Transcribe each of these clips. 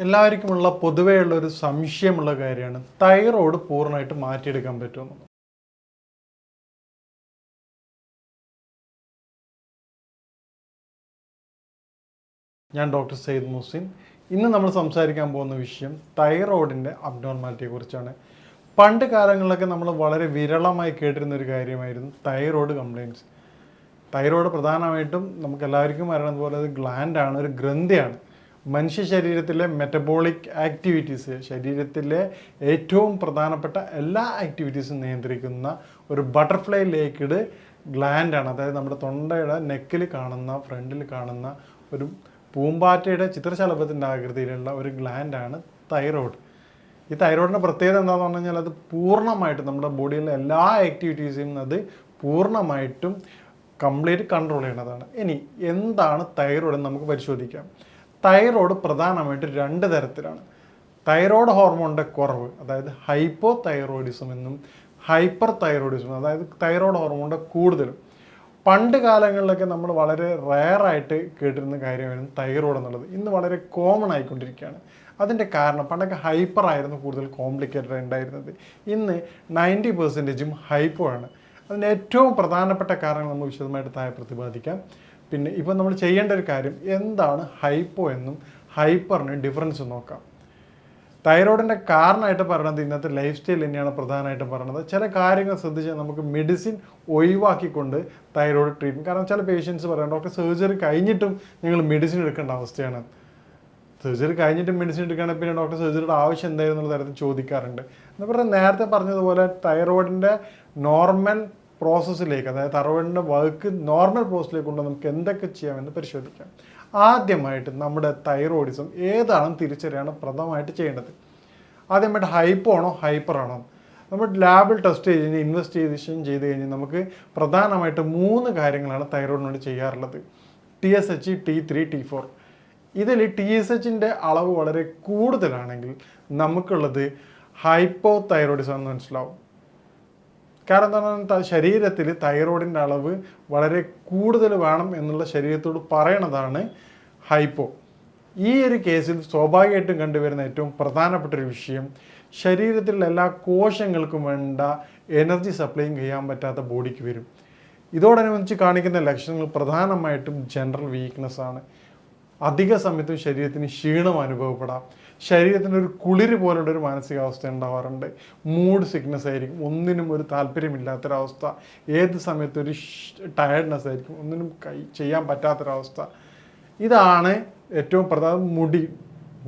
എല്ലാവർക്കുമുള്ള പൊതുവെയുള്ള ഒരു സംശയമുള്ള കാര്യമാണ് തൈറോയ്ഡ് പൂർണ്ണമായിട്ട് മാറ്റിയെടുക്കാൻ പറ്റുമെന്ന്. ഞാൻ ഡോക്ടർ സയ്യിദ് മുഹസിൻ. ഇന്ന് നമ്മൾ സംസാരിക്കാൻ പോകുന്ന വിഷയം തൈറോയ്ഡിൻ്റെ അബ്നോർമാലിറ്റിയെ കുറിച്ചാണ്. പണ്ട് കാലങ്ങളിലൊക്കെ നമ്മൾ വളരെ വിരളമായി കേട്ടിരുന്ന ഒരു കാര്യമായിരുന്നു തൈറോയ്ഡ് കംപ്ലയിൻറ്റ്സ്. തൈറോയ്ഡ് പ്രധാനമായിട്ടും നമുക്ക് എല്ലാവർക്കും അറിയുന്നത് പോലെ ഒരു ഗ്ലാൻഡാണ്, ഒരു ഗ്രന്ഥിയാണ്. മനുഷ്യ ശരീരത്തിലെ മെറ്റബോളിക് ആക്ടിവിറ്റീസ്, ശരീരത്തിലെ ഏറ്റവും പ്രധാനപ്പെട്ട എല്ലാ ആക്ടിവിറ്റീസും നിയന്ത്രിക്കുന്ന ഒരു ബട്ടർഫ്ലൈ ലേക്ക്ഡ് ഗ്ലാൻഡാണ്. അതായത് നമ്മുടെ തൊണ്ടയുടെ നെക്കിൽ കാണുന്ന, ഫ്രണ്ടിൽ കാണുന്ന ഒരു പൂമ്പാറ്റയുടെ ചിത്രശലഭത്തിൻ്റെ ആകൃതിയിലുള്ള ഒരു ഗ്ലാൻഡാണ് തൈറോയ്ഡ്. ഈ തൈറോയ്ഡിൻ്റെ പ്രത്യേകത എന്താണെന്ന് പറഞ്ഞു കഴിഞ്ഞാൽ അത് പൂർണ്ണമായിട്ടും നമ്മുടെ ബോഡിയിലെ എല്ലാ ആക്ടിവിറ്റീസും അത് പൂർണ്ണമായിട്ടും കംപ്ലീറ്റ് കൺട്രോൾ ചെയ്യുന്നതാണ്. ഇനി എന്താണ് തൈറോയ്ഡ് എന്ന് നമുക്ക് പരിശോധിക്കാം. തൈറോയ്ഡ് പ്രധാനമായിട്ട് രണ്ട് തരത്തിലാണ്. തൈറോയ്ഡ് ഹോർമോണിൻ്റെ കുറവ്, അതായത് ഹൈപ്പോ തൈറോയിഡിസം എന്നും ഹൈപ്പർ തൈറോയിഡിസം, അതായത് തൈറോയ്ഡ് ഹോർമോണിൻ്റെ കൂടുതലും. പണ്ട് കാലങ്ങളിലൊക്കെ നമ്മൾ വളരെ റെയറായിട്ട് കേട്ടിരുന്ന കാര്യമായിരുന്നു തൈറോയ്ഡ് എന്നുള്ളത്. ഇന്ന് വളരെ കോമൺ ആയിക്കൊണ്ടിരിക്കുകയാണ്. അതിൻ്റെ കാരണം പണ്ടൊക്കെ ഹൈപ്പർ ആയിരുന്നു കൂടുതൽ കോംപ്ലിക്കേറ്റഡ് ഉണ്ടായിരുന്നത്. ഇന്ന് 90% ഹൈപ്പോ ആണ്. അതിൻ്റെ ഏറ്റവും പ്രധാനപ്പെട്ട കാരണങ്ങൾ നമ്മൾ വിശദമായിട്ട് താഴെ പ്രതിപാദിക്കാം. പിന്നെ ഇപ്പോൾ നമ്മൾ ചെയ്യേണ്ട ഒരു കാര്യം എന്താണ് ഹൈപ്പോ എന്നും ഹൈപ്പറിന് ഡിഫറൻസ് നോക്കാം. തൈറോയ്ഡിൻ്റെ കാരണമായിട്ട് പറയുന്നത് ഇന്നത്തെ ലൈഫ് സ്റ്റൈൽ തന്നെയാണ് പ്രധാനമായിട്ടും പറയുന്നത്. ചില കാര്യങ്ങൾ ശ്രദ്ധിച്ചാൽ നമുക്ക് മെഡിസിൻ ഒഴിവാക്കിക്കൊണ്ട് തൈറോയ്ഡ് ട്രീറ്റ്മെൻറ്റ്, കാരണം ചില പേഷ്യൻസ് പറയാം ഡോക്ടർ സർജറി കഴിഞ്ഞിട്ടും നിങ്ങൾ മെഡിസിൻ എടുക്കേണ്ട അവസ്ഥയാണ്. സർജറി കഴിഞ്ഞിട്ടും മെഡിസിൻ എടുക്കുകയാണെങ്കിൽ പിന്നെ ഡോക്ടർ സർജറിയുടെ ആവശ്യം എന്തായിരുന്നു എന്നുള്ള തരത്തിൽ ചോദിക്കാറുണ്ട്. എന്ന് പറഞ്ഞാൽ നേരത്തെ പറഞ്ഞതുപോലെ തൈറോയ്ഡിൻ്റെ നോർമൽ പ്രോസസ്സിലേക്ക്, അതായത് തൈറോയ്ഡിൻ്റെ വർക്ക് നോർമൽ പ്രോസസ്സിലേക്ക് കൊണ്ട് നമുക്ക് എന്തൊക്കെ ചെയ്യാമെന്ന് പരിശോധിക്കാം. ആദ്യമായിട്ട് നമ്മുടെ തൈറോയിഡിസം ഏതാണെന്ന് തിരിച്ചറിയാണ് പ്രധാനമായിട്ട് ചെയ്യേണ്ടത്. ആദ്യമായിട്ട് ഹൈപ്പോ ആണോ ഹൈപ്പർ ആണോ നമ്മൾ ലാബിൽ ടെസ്റ്റ് ചെയ്ത് കഴിഞ്ഞാൽ ഇൻവെസ്റ്റിഗേഷൻ ചെയ്ത് കഴിഞ്ഞാൽ നമുക്ക് പ്രധാനമായിട്ട് 3 കാര്യങ്ങളാണ് തൈറോയിഡിനോട് ചെയ്യാറുള്ളത്. TSH, T3, T4. ഇതിൽ TSHൻ്റെ അളവ് വളരെ കൂടുതലാണെങ്കിൽ നമുക്കുള്ളത് ഹൈപ്പോ തൈറോയിഡിസം എന്ന് മനസ്സിലാവും. കാരണം എന്താണ്, ശരീരത്തിൽ തൈറോയ്ഡിൻ്റെ അളവ് വളരെ കൂടുതൽ വേണം എന്നുള്ള ശരീരത്തോട് പറയണതാണ് ഹൈപ്പോ. ഈ ഒരു കേസിൽ സ്വാഭാവികമായിട്ടും കണ്ടുവരുന്ന ഏറ്റവും പ്രധാനപ്പെട്ട ഒരു വിഷയം ശരീരത്തിലുള്ള എല്ലാ കോശങ്ങൾക്കും വേണ്ട എനർജി സപ്ലൈയും ചെയ്യാൻ പറ്റാത്ത ബോഡിക്ക് വരും. ഇതോടനുബന്ധിച്ച് കാണിക്കുന്ന ലക്ഷണങ്ങൾ പ്രധാനമായിട്ടും ജനറൽ വീക്ക്നെസ് ആണ്. അധിക സമയത്തും ശരീരത്തിന് ക്ഷീണം അനുഭവപ്പെടാം. ശരീരത്തിന് ഒരു കുളിര് പോലുള്ള ഒരു മാനസികാവസ്ഥ ഉണ്ടാവാറുണ്ട്. മൂഡ് സിക്നെസ് ആയിരിക്കും, ഒന്നിനും ഒരു താല്പര്യമില്ലാത്തൊരവസ്ഥ. ഏത് സമയത്തും ഒരു ടയർഡ്നെസ് ആയിരിക്കും, ഒന്നിനും ചെയ്യാൻ പറ്റാത്തൊരവസ്ഥ. ഇതാണ് ഏറ്റവും പ്രധാന.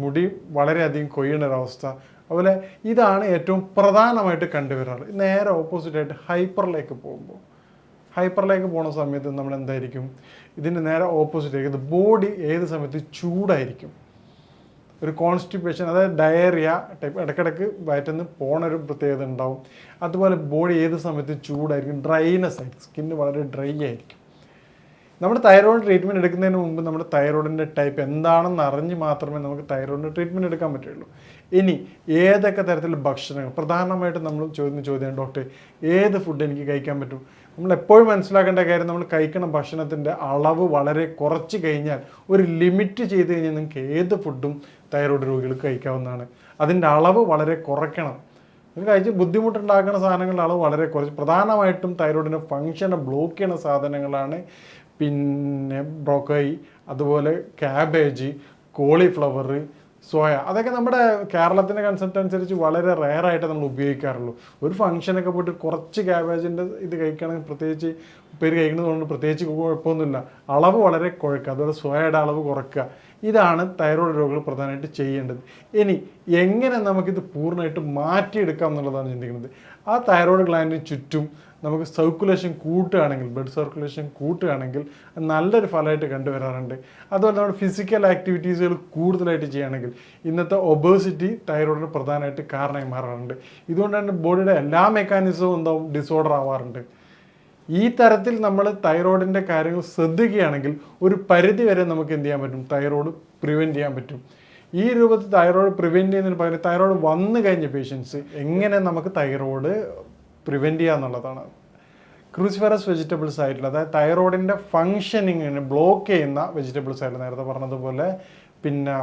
മുടി വളരെയധികം കൊയ്യുന്ന ഒരവസ്ഥ. അതുപോലെ ഇതാണ് ഏറ്റവും പ്രധാനമായിട്ട് കണ്ടുവരാറ്. നേരെ ഓപ്പോസിറ്റായിട്ട് ഹൈപ്പറിലേക്ക് പോകുന്ന സമയത്ത് നമ്മൾ എന്തായിരിക്കും, ഇതിൻ്റെ നേരെ ഓപ്പോസിറ്റ് ബോഡി ഏത് സമയത്ത് ചൂടായിരിക്കും. ഒരു കോൺസ്റ്റിപ്പേഷൻ, അതായത് ഡയറിയ ടൈപ്പ്, ഇടയ്ക്കിടയ്ക്ക് വയറ്റിന്ന് പോണൊരു പ്രത്യേകത ഉണ്ടാവും. അതുപോലെ ബോഡി ഏത് സമയത്ത് ചൂടായിരിക്കും, ഡ്രൈനെസ് ആയിരിക്കും, സ്കിന്ന് വളരെ ഡ്രൈ ആയിരിക്കും. നമ്മൾ തൈറോയ്ഡ് ട്രീറ്റ്മെൻറ്റ് എടുക്കുന്നതിന് മുമ്പ് നമ്മുടെ തൈറോയ്ഡിൻ്റെ ടൈപ്പ് എന്താണെന്ന് അറിഞ്ഞ് മാത്രമേ നമുക്ക് തൈറോയ്ഡിൻ്റെ ട്രീറ്റ്മെൻറ്റ് എടുക്കാൻ പറ്റുള്ളൂ. ഇനി ഏതൊക്കെ തരത്തിലുള്ള ഭക്ഷണങ്ങൾ, പ്രധാനമായിട്ടും നമ്മൾ ചോദിക്കുന്ന ചോദ്യം ഡോക്ടർ ഏത് ഫുഡ് എനിക്ക് കഴിക്കാൻ പറ്റും. നമ്മൾ എപ്പോഴും മനസ്സിലാക്കേണ്ട കാര്യം, നമ്മൾ കഴിക്കുന്ന ഭക്ഷണത്തിൻ്റെ അളവ് വളരെ കുറച്ച് കഴിഞ്ഞാൽ, ഒരു ലിമിറ്റ് ചെയ്ത് കഴിഞ്ഞാൽ നിങ്ങൾക്ക് ഏത് ഫുഡും തൈറോയ്ഡ് രോഗികൾക്ക് കഴിക്കാവുന്നതാണ്. അതിൻ്റെ അളവ് വളരെ കുറയ്ക്കണം. നിങ്ങൾ കഴിച്ച് ബുദ്ധിമുട്ടുണ്ടാക്കുന്ന സാധനങ്ങളുടെ അളവ് വളരെ കുറച്ച്. പ്രധാനമായിട്ടും തൈറോയ്ഡിൻ്റെ ഫങ്ഷനെ ബ്ലോക്ക് ചെയ്യുന്ന സാധനങ്ങളാണ് പിന്നെ ബ്രോക്കോളി, അതുപോലെ ക്യാബേജ്, കോളിഫ്ലവർ, സോയ. അതൊക്കെ നമ്മുടെ കേരളത്തിൻ്റെ കൺസെപ്റ്റ് അനുസരിച്ച് വളരെ റെയറായിട്ട് നമ്മൾ ഉപയോഗിക്കാറുള്ളൂ. ഒരു ഫംഗ്ഷനൊക്കെ പോയിട്ട് കുറച്ച് ക്യാബേജിൻ്റെ ഇത് കഴിക്കുകയാണെങ്കിൽ, പ്രത്യേകിച്ച് പേര് കഴിക്കുന്നതുകൊണ്ട് പ്രത്യേകിച്ച് കുഴപ്പമൊന്നുമില്ല. അളവ് വളരെ കുറയ്ക്കുക, അതുപോലെ സോയയുടെ അളവ് കുറയ്ക്കുക. ഇതാണ് തൈറോയ്ഡ് രോഗികൾ പ്രധാനമായിട്ട് ചെയ്യേണ്ടത്. ഇനി എങ്ങനെ നമുക്കിത് പൂർണ്ണമായിട്ട് മാറ്റിയെടുക്കാം എന്നുള്ളതാണ് ചിന്തിക്കുന്നത്. ആ തൈറോയ്ഡ് ഗ്ലാൻഡിന് ചുറ്റും നമുക്ക് സർക്കുലേഷൻ കൂട്ടുകയാണെങ്കിൽ, ബ്ലഡ് സർക്കുലേഷൻ കൂട്ടുകയാണെങ്കിൽ നല്ലൊരു ഫലമായിട്ട് കണ്ടുവരാറുണ്ട്. അതുപോലെ നമ്മുടെ ഫിസിക്കൽ ആക്ടിവിറ്റീസുകൾ കൂടുതലായിട്ട് ചെയ്യുകയാണെങ്കിൽ ഇന്നത്തെ ഒബേസിറ്റി തൈറോയ്ഡിന് പ്രധാനമായിട്ട് കാരണമായി മാറാറുണ്ട്. ഇതുകൊണ്ട് തന്നെ ബോഡിയുടെ എല്ലാ മെക്കാനിസവും എന്താവും, ഡിസോർഡർ ആവാറുണ്ട്. ഈ തരത്തിൽ നമ്മൾ തൈറോയ്ഡിൻ്റെ കാര്യങ്ങൾ ശ്രദ്ധിക്കുകയാണെങ്കിൽ ഒരു പരിധി വരെ നമുക്ക് എന്ത് ചെയ്യാൻ പറ്റും, തൈറോയ്ഡ് പ്രിവെൻറ്റ് ചെയ്യാൻ പറ്റും. ഈ രൂപത്തിൽ തൈറോയ്ഡ് പ്രിവെൻറ്റ് ചെയ്യുന്നതിന് പകരം തൈറോയ്ഡ് വന്നു കഴിഞ്ഞ പേഷ്യൻസ് എങ്ങനെ നമുക്ക് തൈറോയ്ഡ് പ്രിവെൻറ്റ് ചെയ്യുക എന്നുള്ളതാണ്. ക്രൂസിഫറസ് വെജിറ്റബിൾസ് ആയിട്ടുള്ള, അതായത് തൈറോയ്ഡിൻ്റെ ഫങ്ഷനിങ്ങിനെ ബ്ലോക്ക് ചെയ്യുന്ന വെജിറ്റബിൾസ് ആയിട്ടുള്ള, നേരത്തെ പറഞ്ഞതുപോലെ പിന്നെ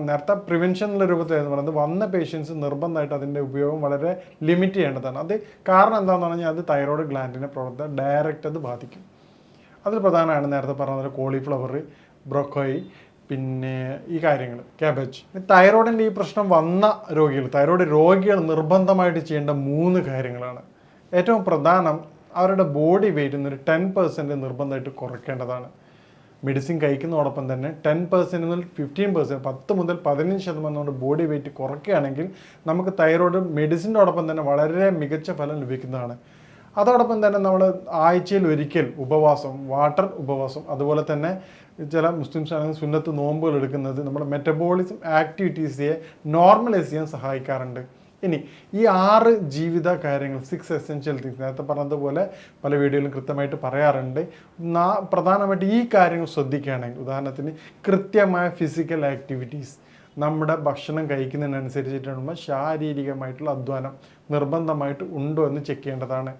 നേരത്തെ പ്രിവെൻഷൻ എന്നുള്ള രൂപത്തിലായിരുന്നു പറയുന്നത്, വന്ന പേഷ്യൻസ് നിർബന്ധമായിട്ട് അതിൻ്റെ ഉപയോഗം വളരെ ലിമിറ്റ് ചെയ്യേണ്ടതാണ്. അത് കാരണം എന്താണെന്ന് പറഞ്ഞാൽ അത് തൈറോയ്ഡ് ഗ്ലാൻഡിൻ്റെ പ്രവർത്തനം ഡയറക്റ്റ് അത് ബാധിക്കും. അതിൽ പ്രധാനമാണ് നേരത്തെ പറഞ്ഞ കോളിഫ്ലവർ, ബ്രൊക്കോളി, പിന്നെ ഈ കാര്യങ്ങൾ, ക്യാബേജ്. തൈറോയിഡിൻ്റെ ഈ പ്രശ്നം വന്ന രോഗികൾ, തൈറോയ്ഡ് രോഗികൾ നിർബന്ധമായിട്ട് ചെയ്യേണ്ട 3 കാര്യങ്ങളാണ്. ഏറ്റവും പ്രധാനം അവരുടെ ബോഡി വെയിറ്റ് ഒരു 10% നിർബന്ധമായിട്ട് കുറയ്ക്കേണ്ടതാണ്. മെഡിസിൻ കഴിക്കുന്നതോടൊപ്പം തന്നെ 10% മുതൽ 15%, 10 മുതൽ 15% ബോഡി വെയിറ്റ് കുറയ്ക്കുകയാണെങ്കിൽ നമുക്ക് തൈറോയ്ഡ് മെഡിസിനോടൊപ്പം തന്നെ വളരെ മികച്ച ഫലം ലഭിക്കുന്നതാണ്. അതോടൊപ്പം തന്നെ നമ്മൾ ആഴ്ചയിൽ ഒരിക്കൽ ഉപവാസം, വാട്ടർ ഉപവാസം, അതുപോലെ തന്നെ ചില മുസ്ലിംസ് ആണെങ്കിൽ സുന്നത്ത് നോമ്പുകൾ എടുക്കുന്നത് നമ്മുടെ മെറ്റബോളിസം ആക്ടിവിറ്റീസിനെ നോർമലൈസ് ചെയ്യാൻ സഹായിക്കാറുണ്ട്. ഇനി ഈ 6 ജീവിത കാര്യങ്ങൾ, 6 എസെൻഷ്യൽ തിങ്സ്, നേരത്തെ പറഞ്ഞതുപോലെ പല വീഡിയോയിലും കൃത്യമായിട്ട് പറയാറുണ്ട്. പ്രധാനമായിട്ട് ഈ കാര്യങ്ങൾ ശ്രദ്ധിക്കുകയാണെങ്കിൽ, ഉദാഹരണത്തിന് കൃത്യമായ ഫിസിക്കൽ ആക്ടിവിറ്റീസ്, നമ്മുടെ ഭക്ഷണം കഴിക്കുന്നതിനനുസരിച്ചിട്ടുള്ള ശാരീരികമായിട്ടുള്ള അധ്വാനം നിർബന്ധമായിട്ട് ഉണ്ടോ എന്ന് ചെക്ക് ചെയ്യേണ്ടതാണ്.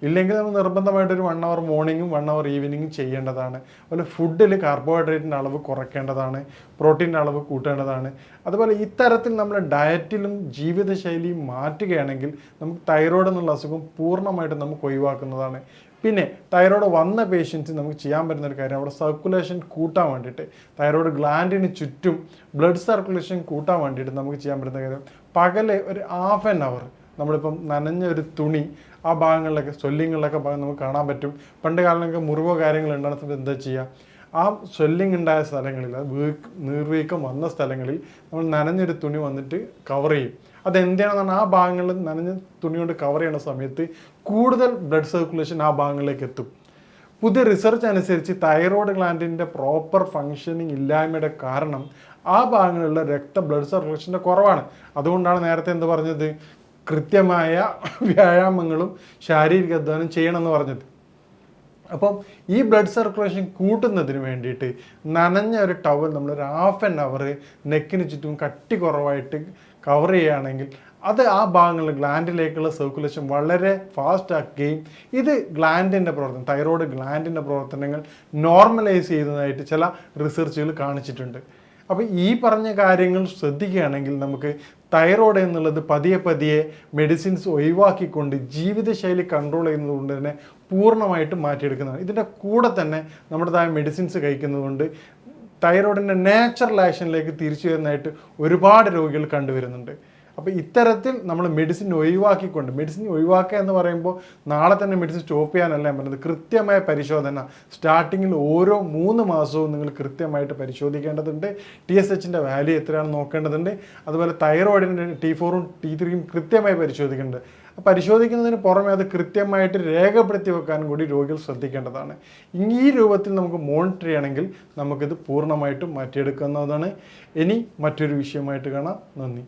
ഇല്ലെങ്കിൽ നമ്മൾ നിർബന്ധമായിട്ടൊരു 1 hour മോർണിംഗും 1 hour ഈവനിങ്ങും ചെയ്യേണ്ടതാണ്. അതുപോലെ ഫുഡിൽ കാർബോഹൈഡ്രേറ്റിൻ്റെ അളവ് കുറയ്ക്കേണ്ടതാണ്, പ്രോട്ടീൻ്റെ അളവ് കൂട്ടേണ്ടതാണ്. അതുപോലെ ഇത്തരത്തിൽ നമ്മൾ ഡയറ്റിലും ജീവിതശൈലിയും മാറ്റുകയാണെങ്കിൽ നമുക്ക് തൈറോയ്ഡ് എന്നുള്ള അസുഖം പൂർണ്ണമായിട്ടും നമുക്ക് ഒഴിവാക്കുന്നതാണ്. പിന്നെ തൈറോയ്ഡ് വന്ന പേഷ്യൻസ് നമുക്ക് ചെയ്യാൻ പറ്റുന്ന ഒരു കാര്യം, അവിടെ സർക്കുലേഷൻ കൂട്ടാൻ വേണ്ടിയിട്ട്, തൈറോയ്ഡ് ഗ്ലാൻഡിന് ചുറ്റും ബ്ലഡ് സർക്കുലേഷൻ കൂട്ടാൻ വേണ്ടിയിട്ട് നമുക്ക് ചെയ്യാൻ പറ്റുന്ന കാര്യം, പകൽ ഒരു ½ an hour നമ്മളിപ്പം നനഞ്ഞ ഒരു തുണി ആ ഭാഗങ്ങളിലൊക്കെ, സ്വെല്ലിങ്ങളിലൊക്കെ ഭാഗം നമുക്ക് കാണാൻ പറ്റും. പണ്ട് കാലങ്ങളിലൊക്കെ മുറിവോ കാര്യങ്ങൾ ഉണ്ടാകുന്ന സമയത്ത് എന്താ ചെയ്യുക, ആ സ്വെല്ലിങ് ഉണ്ടായ സ്ഥലങ്ങളിൽ, നീർവീക്കം വന്ന സ്ഥലങ്ങളിൽ നമ്മൾ നനഞ്ഞൊരു തുണി വന്നിട്ട് കവർ ചെയ്യും. അതെന്താണെന്നാണ് ആ ഭാഗങ്ങളിൽ നനഞ്ഞ തുണി കൊണ്ട് കവർ ചെയ്യുന്ന സമയത്ത് കൂടുതൽ ബ്ലഡ് സർക്കുലേഷൻ ആ ഭാഗങ്ങളിലേക്ക് എത്തും. പുതിയ റിസർച്ച് അനുസരിച്ച് തൈറോയ്ഡ് ഗ്ലാൻഡിൻ്റെ പ്രോപ്പർ ഫങ്ഷനിങ് ഇല്ലായ്മയുടെ കാരണം ആ ഭാഗങ്ങളിലുള്ള ബ്ലഡ് സർക്കുലേഷൻ്റെ കുറവാണ്. അതുകൊണ്ടാണ് നേരത്തെ എന്ത് പറഞ്ഞത്, കൃത്യമായ വ്യായാമങ്ങളും ശാരീരിക അധ്വാനം ചെയ്യണമെന്ന് പറഞ്ഞത്. അപ്പം ഈ ബ്ലഡ് സർക്കുലേഷൻ കൂട്ടുന്നതിന് വേണ്ടിയിട്ട് നനഞ്ഞ ഒരു ടവൽ നമ്മളൊരു ½ an hour നെക്കിന് ചുറ്റും കട്ടി കുറവായിട്ട് കവർ ചെയ്യുകയാണെങ്കിൽ അത് ആ ഭാഗങ്ങളിൽ ഗ്ലാൻഡിലേക്കുള്ള സർക്കുലേഷൻ വളരെ ഫാസ്റ്റ് ആക്കുകയും ഇത് ഗ്ലാൻഡിൻ്റെ പ്രവർത്തനം, തൈറോയ്ഡ് ഗ്ലാൻഡിൻ്റെ പ്രവർത്തനങ്ങൾ നോർമലൈസ് ചെയ്യുന്നതായിട്ട് ചില റിസർച്ചുകൾ കാണിച്ചിട്ടുണ്ട്. അപ്പോൾ ഈ പറഞ്ഞ കാര്യങ്ങൾ ശ്രദ്ധിക്കുകയാണെങ്കിൽ നമുക്ക് തൈറോയ്ഡ് എന്നുള്ളത് പതിയെ പതിയെ മെഡിസിൻസ് ഒഴിവാക്കിക്കൊണ്ട് ജീവിതശൈലി കൺട്രോൾ ചെയ്യുന്നത് കൊണ്ട് തന്നെ പൂർണ്ണമായിട്ടും മാറ്റിയെടുക്കുന്നതാണ്. ഇതിൻ്റെ കൂടെ തന്നെ നമ്മുടേതായ മെഡിസിൻസ് കഴിക്കുന്നതുകൊണ്ട് തൈറോയ്ഡിൻ്റെ നാച്ചുറൽ ആക്ഷനിലേക്ക് തിരിച്ചു വരുന്നതായിട്ട് ഒരുപാട് രോഗികൾ കണ്ടുവരുന്നുണ്ട്. അപ്പോൾ ഇത്തരത്തിൽ നമ്മൾ മെഡിസിൻ ഒഴിവാക്കുക എന്ന് പറയുമ്പോൾ നാളെ തന്നെ മെഡിസിൻ സ്റ്റോപ്പ് ചെയ്യാനല്ല ഞാൻ പറയുന്നത്. കൃത്യമായ പരിശോധന സ്റ്റാർട്ടിങ്ങിൽ ഓരോ 3 മാസവും നിങ്ങൾ കൃത്യമായിട്ട് പരിശോധിക്കേണ്ടതുണ്ട്. TSHൻ്റെ വാല്യൂ എത്രയാണെന്ന് നോക്കേണ്ടതുണ്ട്. അതുപോലെ തൈറോയിഡിൻ്റെ T4ഉം T3യും കൃത്യമായി പരിശോധിക്കേണ്ടത്. പരിശോധിക്കുന്നതിന് പുറമെ അത് കൃത്യമായിട്ട് രേഖപ്പെടുത്തി വെക്കാനും കൂടി രോഗികൾ ശ്രദ്ധിക്കേണ്ടതാണ്. ഈ രൂപത്തിൽ നമുക്ക് മോണിറ്റർ ചെയ്യണമെങ്കിൽ നമുക്കിത് പൂർണ്ണമായിട്ടും മാറ്റിയെടുക്കുന്നതാണ്. ഇനി മറ്റൊരു വിഷയമായിട്ട് കാണാം. നന്ദി.